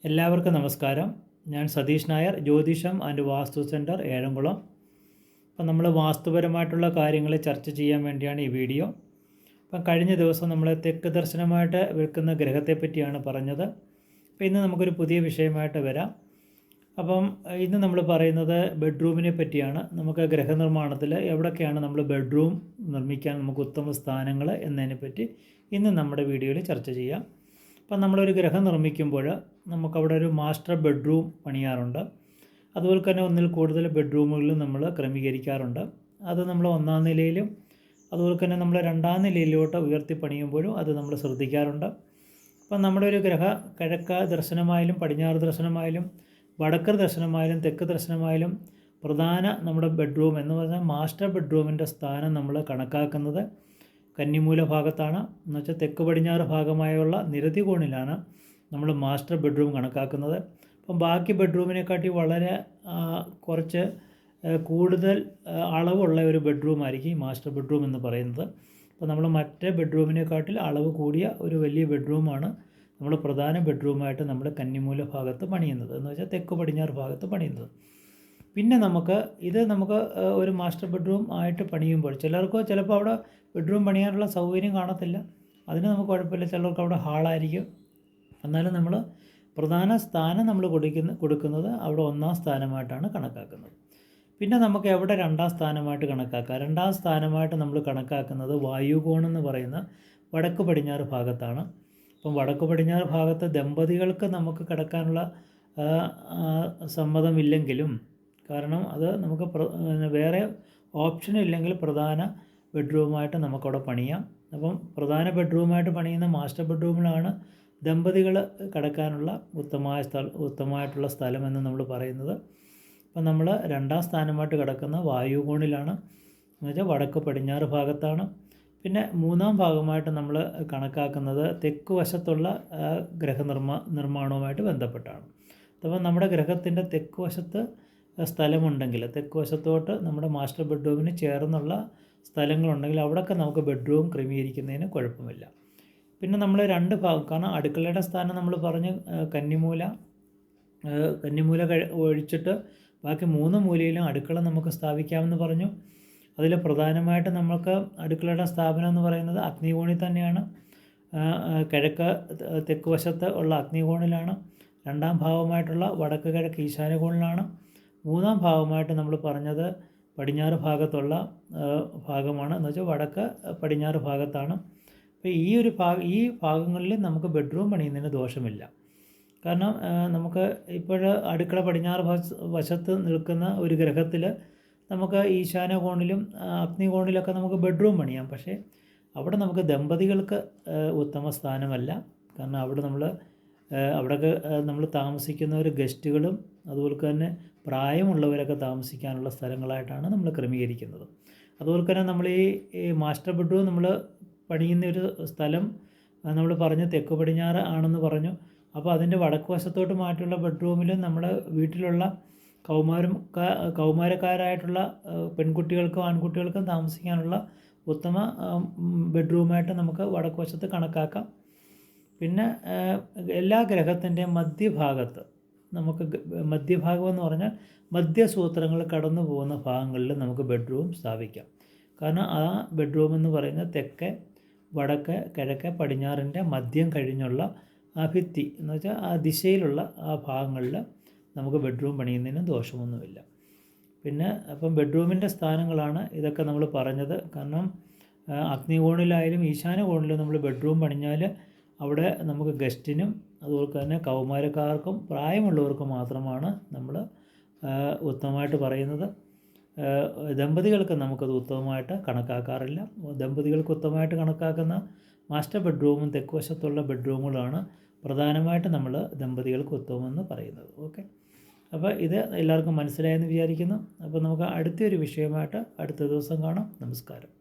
എല്ലാവർക്കും നമസ്കാരം. ഞാൻ സതീഷ് നായർ, ജ്യോതിഷം ആൻഡ് വാസ്തു സെൻറ്റർ, ഏഴംകുളം. അപ്പം നമ്മൾ വാസ്തുപരമായിട്ടുള്ള കാര്യങ്ങൾ ചർച്ച ചെയ്യാൻ വേണ്ടിയാണ് ഈ വീഡിയോ. അപ്പം കഴിഞ്ഞ ദിവസം നമ്മൾ തെക്ക് ദർശനമായിട്ട് വെക്കുന്ന ഗ്രഹത്തെ പറ്റിയാണ് പറഞ്ഞത്. അപ്പോൾ ഇന്ന് നമുക്കൊരു പുതിയ വിഷയമായിട്ട് വരാം. അപ്പം ഇന്ന് നമ്മൾ പറയുന്നത് ബെഡ്റൂമിനെ പറ്റിയാണ്. നമുക്ക് ഗ്രഹനിർമ്മാണത്തിൽ എവിടെയൊക്കെയാണ് നമ്മൾ ബെഡ്റൂം നിർമ്മിക്കാൻ നമുക്ക് ഉത്തമ സ്ഥാനങ്ങൾ എന്നതിനെപ്പറ്റി ഇന്ന് നമ്മുടെ വീഡിയോയിൽ ചർച്ച ചെയ്യാം. അപ്പം നമ്മളൊരു ഗ്രഹം നിർമ്മിക്കുമ്പോൾ നമുക്കവിടെ ഒരു മാസ്റ്റർ ബെഡ്റൂം പണിയാറുണ്ട്. അതുപോലെ തന്നെ ഒന്നിൽ കൂടുതൽ ബെഡ്റൂമുകളിൽ നമ്മൾ ക്രമീകരിക്കാറുണ്ട്. അത് നമ്മൾ ഒന്നാം നിലയിലും അതുപോലെ തന്നെ നമ്മൾ രണ്ടാം നിലയിലോട്ട് ഉയർത്തി പണിയുമ്പോഴും അത് നമ്മൾ ശ്രദ്ധിക്കാറുണ്ട്. അപ്പം നമ്മുടെ ഒരു ഗ്രഹ കിഴക്ക് ദർശനമായാലും പടിഞ്ഞാറ് ദർശനമായാലും വടക്ക് ദർശനമായാലും തെക്ക് ദർശനമായാലും പ്രധാന നമ്മുടെ ബെഡ്റൂം എന്ന് പറഞ്ഞാൽ മാസ്റ്റർ ബെഡ്റൂമിൻ്റെ സ്ഥാനം നമ്മൾ കണക്കാക്കുന്നത് കന്നിമൂല ഭാഗത്താണ്. എന്നുവെച്ചാൽ തെക്ക് പടിഞ്ഞാറ് ഭാഗമായുള്ള നിരതി കോണിലാണ് നമ്മൾ മാസ്റ്റർ ബെഡ്റൂം കണക്കാക്കുന്നത്. അപ്പം ബാക്കി ബെഡ്റൂമിനെക്കാട്ടി വളരെ കുറച്ച് കൂടുതൽ അളവുള്ള ഒരു ബെഡ്റൂം ആയിരിക്കും ഈ മാസ്റ്റർ ബെഡ്റൂം എന്ന് പറയുന്നത്. അപ്പോൾ നമ്മൾ മറ്റേ ബെഡ്റൂമിനെക്കാട്ടിൽ അളവ് കൂടിയ ഒരു വലിയ ബെഡ്റൂമാണ് നമ്മൾ പ്രധാന ബെഡ്റൂമായിട്ട് നമ്മൾ കന്നിമൂല ഭാഗത്ത് പണിയുന്നത്, എന്ന് വെച്ചാൽ തെക്ക് പടിഞ്ഞാറ് ഭാഗത്ത് പണിയുന്നത്. പിന്നെ നമുക്ക് ഒരു മാസ്റ്റർ ബെഡ്റൂം ആയിട്ട് പണിയുമ്പോൾ ചിലപ്പോൾ അവിടെ ബെഡ്റൂം പണിയാനുള്ള സൗകര്യം കാണത്തില്ല. അതിന് നമുക്ക് കുഴപ്പമില്ല. ചിലർക്ക് അവിടെ ഹാളായിരിക്കും. എന്നാലും നമ്മൾ പ്രധാന സ്ഥാനം നമ്മൾ കൊടുക്കുന്നത് അവിടെ ഒന്നാം സ്ഥാനമായിട്ടാണ് കണക്കാക്കുന്നത്. പിന്നെ നമുക്ക് എവിടെ രണ്ടാം സ്ഥാനമായിട്ട് കണക്കാക്കാം? രണ്ടാം സ്ഥാനമായിട്ട് നമ്മൾ കണക്കാക്കുന്നത് വായുകോണെന്ന് പറയുന്ന വടക്ക് പടിഞ്ഞാറ് ഭാഗത്താണ്. അപ്പം വടക്ക് പടിഞ്ഞാറ് ഭാഗത്ത് ദമ്പതികൾക്ക് നമുക്ക് കിടക്കാനുള്ള സമ്മതമില്ലെങ്കിലും, കാരണം അത് നമുക്ക് വേറെ ഓപ്ഷൻ ഇല്ലെങ്കിൽ പ്രധാന ബെഡ്റൂമായിട്ട് നമുക്കവിടെ പണിയാം. അപ്പം പ്രധാന ബെഡ്റൂമായിട്ട് പണിയുന്ന മാസ്റ്റർ ബെഡ്റൂമിലാണ് ദമ്പതികൾ കിടക്കാനുള്ള ഉത്തമമായിട്ടുള്ള സ്ഥലമെന്ന് നമ്മൾ പറയുന്നത്. അപ്പം നമ്മൾ രണ്ടാം സ്ഥാനമായിട്ട് കിടക്കുന്ന വായുകോണിലാണ്, എന്ന് വെച്ചാൽ വടക്ക് പടിഞ്ഞാറ് ഭാഗത്താണ്. പിന്നെ മൂന്നാം ഭാഗമായിട്ട് നമ്മൾ കണക്കാക്കുന്നത് തെക്ക് വശത്തുള്ള നിർമ്മാണവുമായിട്ട് ബന്ധപ്പെട്ടാണ്. അപ്പം നമ്മുടെ ഗ്രഹത്തിൻ്റെ തെക്ക് വശത്ത് സ്ഥലമുണ്ടെങ്കിൽ, തെക്ക് വശത്തോട്ട് നമ്മുടെ മാസ്റ്റർ ബെഡ്റൂമിന് ചേർന്നുള്ള സ്ഥലങ്ങളുണ്ടെങ്കിൽ അവിടെയൊക്കെ നമുക്ക് ബെഡ്റൂം ക്രമീകരിക്കുന്നതിന് കുഴപ്പമില്ല. പിന്നെ നമ്മൾ രണ്ട് ഭാഗം, കാരണം അടുക്കളയുടെ സ്ഥാനം നമ്മൾ പറഞ്ഞ് കന്നിമൂല ഒഴിച്ചിട്ട് ബാക്കി 3 മൂലയിലും അടുക്കള നമുക്ക് സ്ഥാപിക്കാമെന്ന് പറഞ്ഞു. അതിൽ പ്രധാനമായിട്ട് നമുക്ക് അടുക്കളയുടെ സ്ഥാപനം എന്ന് പറയുന്നത് അഗ്നികോണിൽ തന്നെയാണ്. കിഴക്ക് തെക്ക് വശത്ത് ഉള്ള അഗ്നികോണിലാണ്. രണ്ടാം ഭാഗമായിട്ടുള്ള വടക്ക് കിഴക്ക് ഈശാനകോണിലാണ്. മൂന്നാം ഭാഗമായിട്ട് നമ്മൾ പറഞ്ഞത് പടിഞ്ഞാറ് ഭാഗത്തുള്ള ഭാഗമാണ്, എന്ന് വെച്ചാൽ വടക്ക് പടിഞ്ഞാറ് ഭാഗത്താണ്. അപ്പോൾ ഈ ഭാഗങ്ങളിൽ നമുക്ക് ബെഡ്റൂം പണിയുന്നതിന് ദോഷമില്ല. കാരണം നമുക്ക് ഇപ്പോൾ അടുക്കള പടിഞ്ഞാറ് വശത്ത് നിൽക്കുന്ന ഒരു ഗ്രഹത്തിൽ നമുക്ക് ഈശാന കോണിലും അഗ്നികോണിലൊക്കെ നമുക്ക് ബെഡ്റൂം പണിയാം. പക്ഷേ അവിടെ നമുക്ക് ദമ്പതികൾക്ക് ഉത്തമ സ്ഥാനമല്ല. കാരണം അവിടെയൊക്കെ നമ്മൾ താമസിക്കുന്ന ഒരു ഗസ്റ്റുകളും അതുപോലെ തന്നെ പ്രായമുള്ളവരൊക്കെ താമസിക്കാനുള്ള സ്ഥലങ്ങളായിട്ടാണ് നമ്മൾ ക്രമീകരിക്കുന്നത്. അതുപോലെ തന്നെ നമ്മൾ ഈ മാസ്റ്റർ ബെഡ്റൂം നമ്മൾ പണിയുന്ന ഒരു സ്ഥലം നമ്മൾ പറഞ്ഞു തെക്ക് പടിഞ്ഞാറ് ആണെന്ന് പറഞ്ഞു. അപ്പോൾ അതിൻ്റെ വടക്ക് വശത്തോട്ട് മാറ്റിയുള്ള ബെഡ്റൂമിൽ നമ്മുടെ വീട്ടിലുള്ള കൗമാരക്കാരായിട്ടുള്ള പെൺകുട്ടികൾക്കും ആൺകുട്ടികൾക്കും താമസിക്കാനുള്ള ഉത്തമ ബെഡ്റൂമായിട്ട് നമുക്ക് വടക്ക് വശത്ത് കണക്കാക്കാം. പിന്നെ എല്ലാ ഗ്രഹത്തിൻ്റെയും മധ്യഭാഗത്ത് നമുക്ക് മധ്യഭാഗം എന്ന് പറഞ്ഞാൽ മധ്യസൂത്രങ്ങൾ കടന്നു പോകുന്ന ഭാഗങ്ങളിൽ നമുക്ക് ബെഡ്റൂം സ്ഥാപിക്കാം. കാരണം ആ ബെഡ്റൂം എന്ന് പറയുന്നത് തെക്ക് വടക്ക് കിഴക്ക് പടിഞ്ഞാറിൻ്റെ മധ്യം കഴിഞ്ഞുള്ള ആ ഭിത്തി, എന്ന് വെച്ചാൽ ആ ദിശയിലുള്ള ആ ഭാഗങ്ങളിൽ നമുക്ക് ബെഡ്റൂം പണിയുന്നതിന് ദോഷമൊന്നുമില്ല. പിന്നെ അപ്പം ബെഡ്റൂമിൻ്റെ സ്ഥാനങ്ങളാണ് ഇതൊക്കെ നമ്മൾ പറഞ്ഞത്. കാരണം അഗ്നികോണിലായാലും ഈശാന കോണിലും നമ്മൾ ബെഡ്റൂം പണിഞ്ഞാൽ അവിടെ നമുക്ക് ഗസ്റ്റിനും അതുപോലെ തന്നെ കൗമാരക്കാർക്കും പ്രായമുള്ളവർക്കും മാത്രമാണ് നമ്മൾ ഉത്തമമായിട്ട് പറയുന്നത്. ദമ്പതികൾക്ക് നമുക്കത് ഉത്തമമായിട്ട് കണക്കാക്കാറില്ല. ദമ്പതികൾക്ക് ഉത്തമമായിട്ട് കണക്കാക്കുന്ന മാസ്റ്റർ ബെഡ്റൂമും തെക്ക് വശത്തുള്ള ബെഡ്റൂമുകളാണ് പ്രധാനമായിട്ട് നമ്മൾ ദമ്പതികൾക്ക് ഉത്തമമെന്ന് പറയുന്നത്. ഓക്കെ, അപ്പോൾ ഇത് എല്ലാവർക്കും മനസ്സിലായെന്ന് വിചാരിക്കുന്നു. അപ്പോൾ നമുക്ക് അടുത്തൊരു വിഷയമായിട്ട് അടുത്ത ദിവസം കാണാം. നമസ്കാരം.